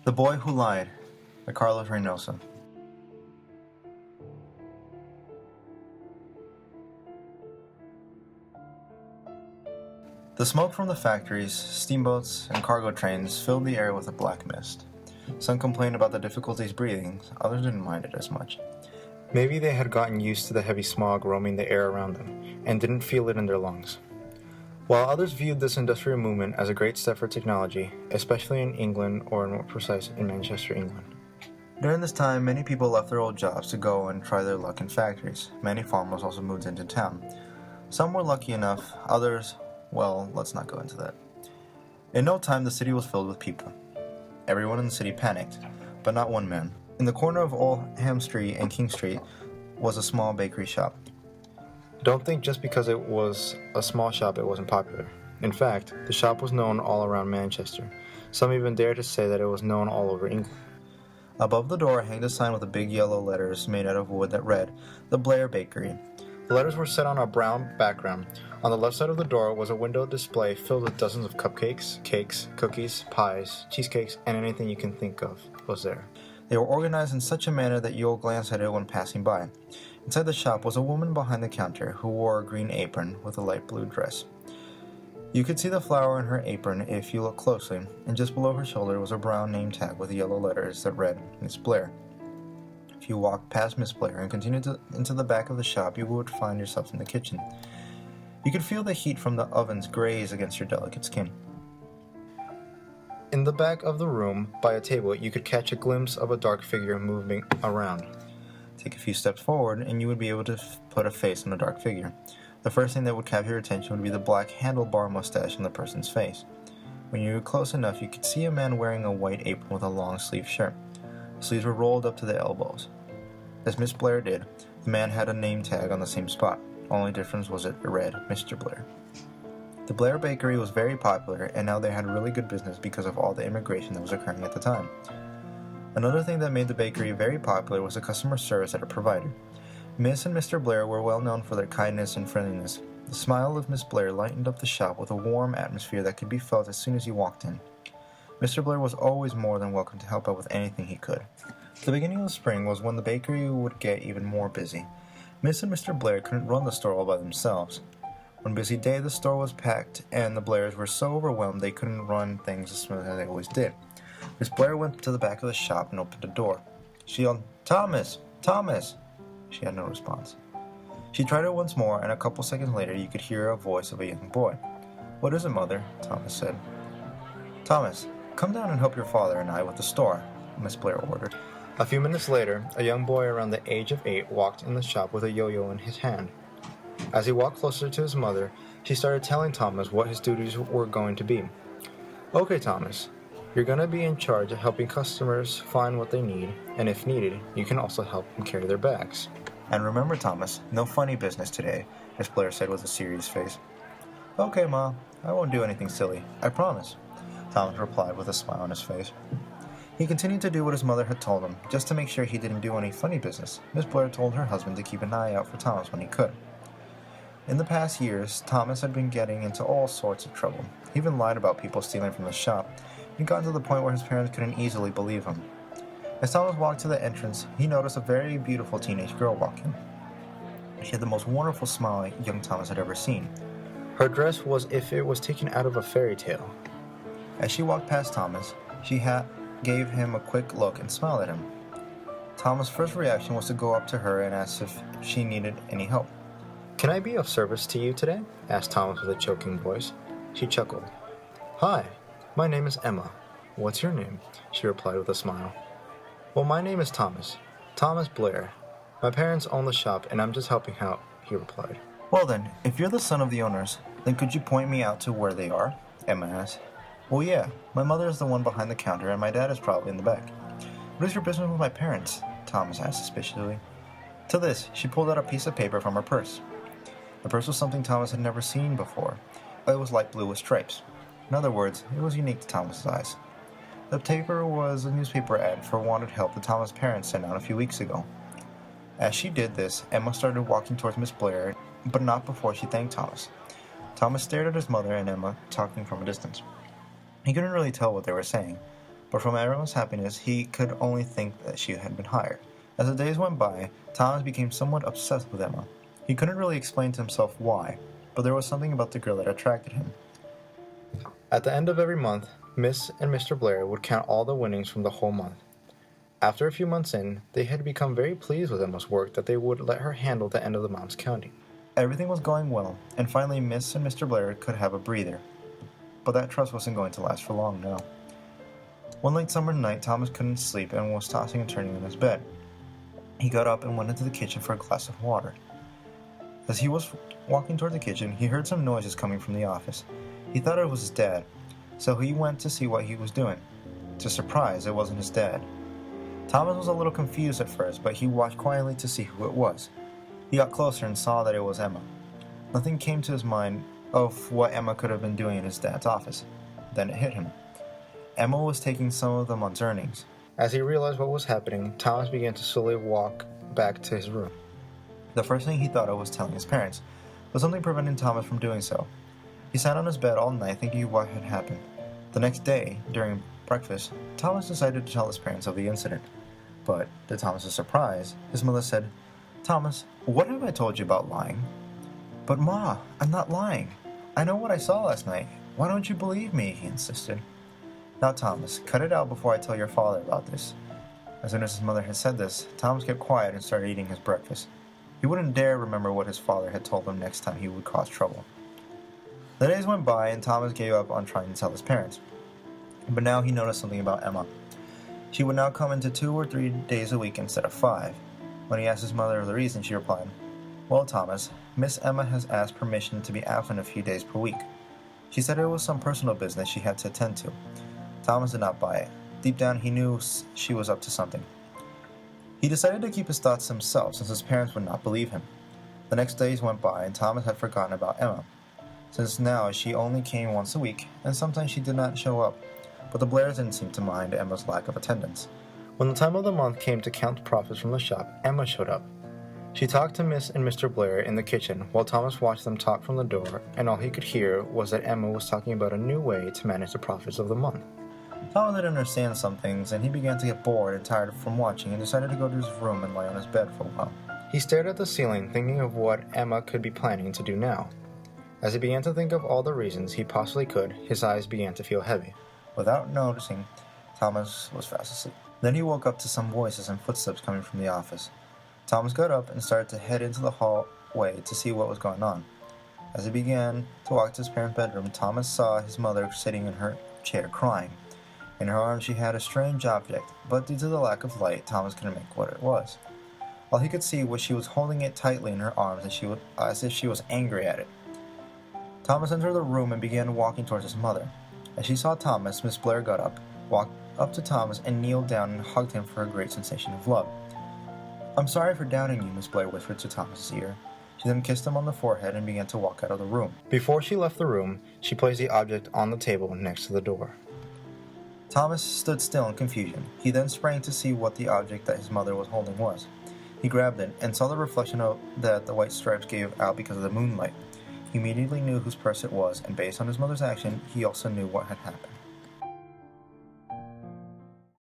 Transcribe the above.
The Boy Who Lied by Carlos Reynoso. The smoke from the factories, steamboats, and cargo trains filled the air with a black mist. Some complained about the difficulties breathing, others didn't mind it as much. Maybe they had gotten used to the heavy smog roaming the air around them, and didn't feel it in their lungs. While others viewed this industrial movement as a great step for technology, especially in England, or more precise, in Manchester, England. During this time, many people left their old jobs to go and try their luck in factories. Many farmers also moved into town. Some were lucky enough, others, well, let's not go into that. In no time, the city was filled with people. Everyone in the city panicked, but not one man. In the corner of Oldham Street and King Street was a small bakery shop. Don't think just because it was a small shop it wasn't popular. In fact, the shop was known all around Manchester. Some even dared to say that it was known all over England. Above the door hanged a sign with big yellow letters made out of wood that read, "The Blair Bakery." The letters were set on a brown background. On the left side of the door was a window display filled with dozens of cupcakes, cakes, cookies, pies, cheesecakes, and anything you can think of was there. They were organized in such a manner that you'll glance at it when passing by. Inside the shop was a woman behind the counter who wore a green apron with a light blue dress. You could see the flower in her apron if you looked closely, and just below her shoulder was a brown name tag with yellow letters that read, Miss Blair. If you walked past Miss Blair and continued into the back of the shop, you would find yourself in the kitchen. You could feel the heat from the ovens graze against your delicate skin. In the back of the room, by a table, you could catch a glimpse of a dark figure moving around. Take a few steps forward, and you would be able to put a face on the dark figure. The first thing that would capture your attention would be the black handlebar mustache on the person's face. When you were close enough, you could see a man wearing a white apron with a long-sleeved shirt. The sleeves were rolled up to the elbows. As Miss Blair did, the man had a name tag on the same spot. Only difference was it read, Mr. Blair. The Blair Bakery was very popular, and now they had really good business because of all the immigration that was occurring at the time. Another thing that made the bakery very popular was the customer service that it provided. Miss and Mr. Blair were well known for their kindness and friendliness. The smile of Miss Blair lightened up the shop with a warm atmosphere that could be felt as soon as you walked in. Mr. Blair was always more than welcome to help out with anything he could. The beginning of the spring was when the bakery would get even more busy. Miss and Mr. Blair couldn't run the store all by themselves. One busy day, the store was packed, and the Blairs were so overwhelmed they couldn't run things as smooth as they always did. Miss Blair went to the back of the shop and opened the door. She yelled, "Thomas! Thomas!" She had no response. She tried it once more, and a couple seconds later you could hear a voice of a young boy. "What is it, Mother?" Thomas said. "Thomas, come down and help your father and I with the store," Miss Blair ordered. A few minutes later, a young boy around the age of 8 walked in the shop with a yo-yo in his hand. As he walked closer to his mother, she started telling Thomas what his duties were going to be. "Okay, Thomas, you're going to be in charge of helping customers find what they need, and if needed, you can also help them carry their bags. And remember, Thomas, no funny business today," Miss Blair said with a serious face. "Okay, Ma, I won't do anything silly, I promise," Thomas replied with a smile on his face. He continued to do what his mother had told him, just to make sure he didn't do any funny business. Miss Blair told her husband to keep an eye out for Thomas when he could. In the past years, Thomas had been getting into all sorts of trouble. He even lied about people stealing from the shop. He'd gotten to the point where his parents couldn't easily believe him. As Thomas walked to the entrance, he noticed a very beautiful teenage girl walk in. She had the most wonderful smile young Thomas had ever seen. Her dress was as if it was taken out of a fairy tale. As she walked past Thomas, she gave him a quick look and smiled at him. Thomas' first reaction was to go up to her and ask if she needed any help. "Can I be of service to you today?" asked Thomas with a choking voice. She chuckled. "Hi, my name is Emma. What's your name?" she replied with a smile. "Well, my name is Thomas. Thomas Blair. My parents own the shop, and I'm just helping out," he replied. "Well then, if you're the son of the owners, then could you point me out to where they are?" Emma asked. "Well, yeah. My mother is the one behind the counter, and my dad is probably in the back." "What is your business with my parents?" Thomas asked suspiciously. To this, she pulled out a piece of paper from her purse. The purse was something Thomas had never seen before. It was light blue with stripes. In other words, it was unique to Thomas's eyes. The paper was a newspaper ad for wanted help that Thomas' parents sent out a few weeks ago. As she did this, Emma started walking towards Miss Blair, but not before she thanked Thomas. Thomas stared at his mother and Emma talking from a distance. He couldn't really tell what they were saying, but from everyone's happiness, he could only think that she had been hired. As the days went by, Thomas became somewhat obsessed with Emma. He couldn't really explain to himself why, but there was something about the girl that attracted him. At the end of every month, Miss and Mr. Blair would count all the winnings from the whole month. After a few months in, they had become very pleased with Emma's work that they would let her handle the end of the month's counting. Everything was going well, and finally Miss and Mr. Blair could have a breather. But that trust wasn't going to last for long now. One late summer night, Thomas couldn't sleep and was tossing and turning in his bed. He got up and went into the kitchen for a glass of water. As he was walking toward the kitchen, he heard some noises coming from the office. He thought it was his dad, so he went to see what he was doing. To his surprise, it wasn't his dad. Thomas was a little confused at first, but he watched quietly to see who it was. He got closer and saw that it was Emma. Nothing came to his mind of what Emma could have been doing in his dad's office. Then it hit him. Emma was taking some of the month's earnings. As he realized what was happening, Thomas began to slowly walk back to his room. The first thing he thought of was telling his parents, but something prevented Thomas from doing so. He sat on his bed all night thinking of what had happened. The next day, during breakfast, Thomas decided to tell his parents of the incident. But, to Thomas's surprise, his mother said, "Thomas, what have I told you about lying?" "But Ma, I'm not lying. I know what I saw last night. Why don't you believe me?" he insisted. "Now, Thomas, cut it out before I tell your father about this." As soon as his mother had said this, Thomas kept quiet and started eating his breakfast. He wouldn't dare remember what his father had told him next time he would cause trouble. The days went by and Thomas gave up on trying to tell his parents. But now he noticed something about Emma. She would now come into 2 or 3 days a week instead of 5. When he asked his mother the reason, she replied, "Well, Thomas, Miss Emma has asked permission to be absent a few days per week. She said it was some personal business she had to attend to." Thomas did not buy it. Deep down, he knew she was up to something. He decided to keep his thoughts to himself since his parents would not believe him. The next days went by and Thomas had forgotten about Emma, since now she only came once a week and sometimes she did not show up. But the Blairs didn't seem to mind Emma's lack of attendance. When the time of the month came to count the profits from the shop, Emma showed up. She talked to Miss and Mr. Blair in the kitchen while Thomas watched them talk from the door, and all he could hear was that Emma was talking about a new way to manage the profits of the month. Thomas didn't understand some things, and he began to get bored and tired from watching and decided to go to his room and lie on his bed for a while. He stared at the ceiling, thinking of what Emma could be planning to do now. As he began to think of all the reasons he possibly could, his eyes began to feel heavy. Without noticing, Thomas was fast asleep. Then he woke up to some voices and footsteps coming from the office. Thomas got up and started to head into the hallway to see what was going on. As he began to walk to his parents' bedroom, Thomas saw his mother sitting in her chair crying. In her arms she had a strange object, but due to the lack of light, Thomas couldn't make what it was. All he could see was she was holding it tightly in her arms as if she was angry at it. Thomas entered the room and began walking towards his mother. As she saw Thomas, Miss Blair got up, walked up to Thomas, and kneeled down and hugged him for a great sensation of love. "I'm sorry for doubting you," Miss Blair whispered to Thomas's ear. She then kissed him on the forehead and began to walk out of the room. Before she left the room, she placed the object on the table next to the door. Thomas stood still in confusion. He then sprang to see what the object that his mother was holding was. He grabbed it and saw the reflection that the white stripes gave out because of the moonlight. He immediately knew whose purse it was, and based on his mother's action, he also knew what had happened.